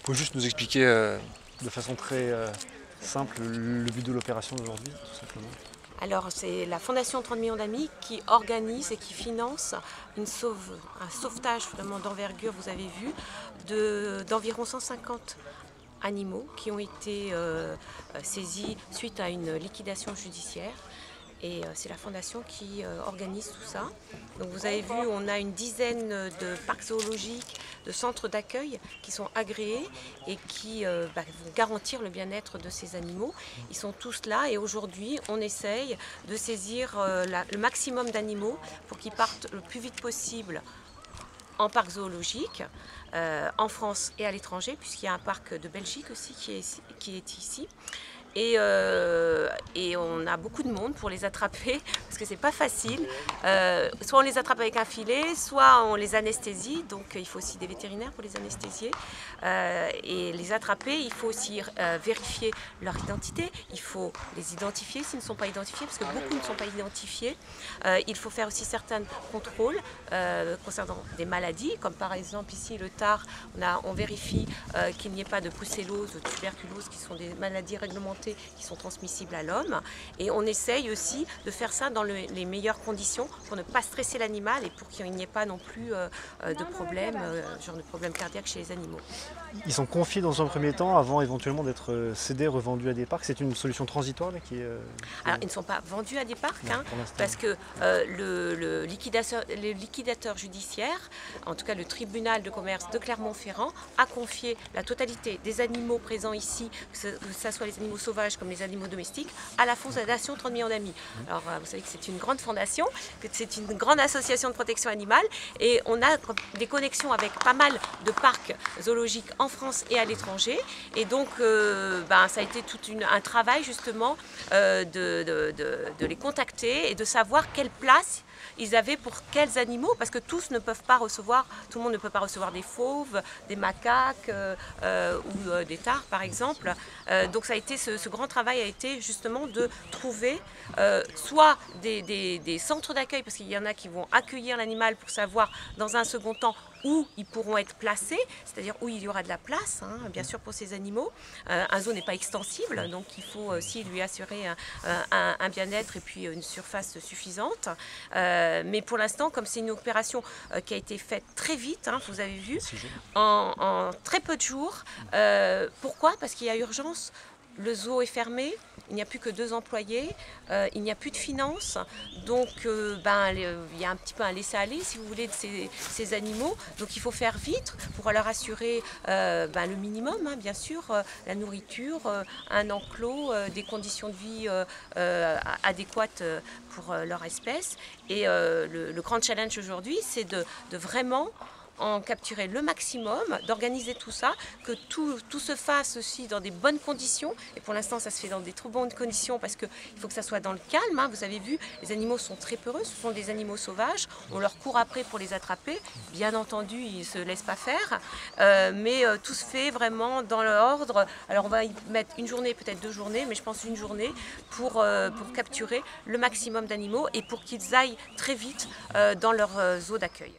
Vous pouvez juste nous expliquer de façon très simple le but de l'opération d'aujourd'hui, tout simplement. Alors, c'est la Fondation 30 millions d'amis qui organise et qui finance un sauvetage vraiment d'envergure, vous avez vu, d'environ 150 animaux qui ont été saisis suite à une liquidation judiciaire. Et c'est la Fondation qui organise tout ça. Donc vous avez vu, on a une dizaine de parcs zoologiques, de centres d'accueil qui sont agréés et qui vont garantir le bien-être de ces animaux. Ils sont tous là et aujourd'hui, on essaye de saisir le maximum d'animaux pour qu'ils partent le plus vite possible en parc zoologique, en France et à l'étranger, puisqu'il y a un parc de Belgique aussi qui est ici. Et on a beaucoup de monde pour les attraper parce que c'est pas facile. Soit on les attrape avec un filet, soit on les anesthésie. Donc il faut aussi des vétérinaires pour les anesthésier. Et les attraper, il faut aussi vérifier leur identité. Il faut les identifier s'ils ne sont pas identifiés, parce que beaucoup ne sont pas identifiés. Il faut faire aussi certains contrôles concernant des maladies, comme par exemple ici le tard, on vérifie qu'il n'y ait pas de brucellose, de tuberculose, qui sont des maladies réglementées qui sont transmissibles à l'homme, et on essaye aussi de faire ça dans les meilleures conditions pour ne pas stresser l'animal et pour qu'il n'y ait pas non plus de problèmes, genre de problèmes cardiaques chez les animaux. Ils sont confiés dans un premier temps avant éventuellement d'être cédés, revendus à des parcs. C'est une solution transitoire là, Alors ils ne sont pas vendus à des parcs, non, parce que le liquidateur judiciaire, en tout cas le tribunal de commerce de Clermont-Ferrand, a confié la totalité des animaux présents ici, que ce soit les animaux sauvages comme les animaux domestiques, à la Fondation 30 millions d'amis. Alors vous savez que c'est une grande fondation, que c'est une grande association de protection animale, et on a des connexions avec pas mal de parcs zoologiques en France et à l'étranger, et donc ça a été tout un travail justement de les contacter et de savoir quelle place ils avaient pour quels animaux, parce que tous ne peuvent pas recevoir, tout le monde ne peut pas recevoir des fauves, des macaques ou des tares par exemple. Donc ça a été, ce grand travail a été justement de trouver soit des centres d'accueil, parce qu'il y en a qui vont accueillir l'animal pour savoir dans un second temps où ils pourront être placés, c'est-à-dire où il y aura de la place, hein, bien sûr pour ces animaux. Un zoo n'est pas extensible, donc il faut aussi lui assurer un bien-être et puis une surface suffisante. Mais pour l'instant, comme c'est une opération qui a été faite très vite, hein, vous avez vu, en très peu de jours. Pourquoi? Parce qu'il y a urgence. Le zoo est fermé, il n'y a plus que 2 employés, il n'y a plus de finances, donc il y a un petit peu un laisser-aller, si vous voulez, de ces animaux. Donc il faut faire vite pour leur assurer le minimum, hein, bien sûr, la nourriture, un enclos, des conditions de vie adéquates pour leur espèce. Et le grand challenge aujourd'hui, c'est de vraiment en capturer le maximum, d'organiser tout ça, que tout se fasse aussi dans des bonnes conditions. Et pour l'instant, ça se fait dans des trop bonnes conditions parce qu'il faut que ça soit dans le calme. Hein. Vous avez vu, les animaux sont très peureux, ce sont des animaux sauvages. On leur court après pour les attraper. Bien entendu, ils ne se laissent pas faire. Mais tout se fait vraiment dans l'ordre. Alors on va y mettre une journée, peut-être 2 journées, mais je pense une journée pour capturer le maximum d'animaux et pour qu'ils aillent très vite dans leur zoo d'accueil.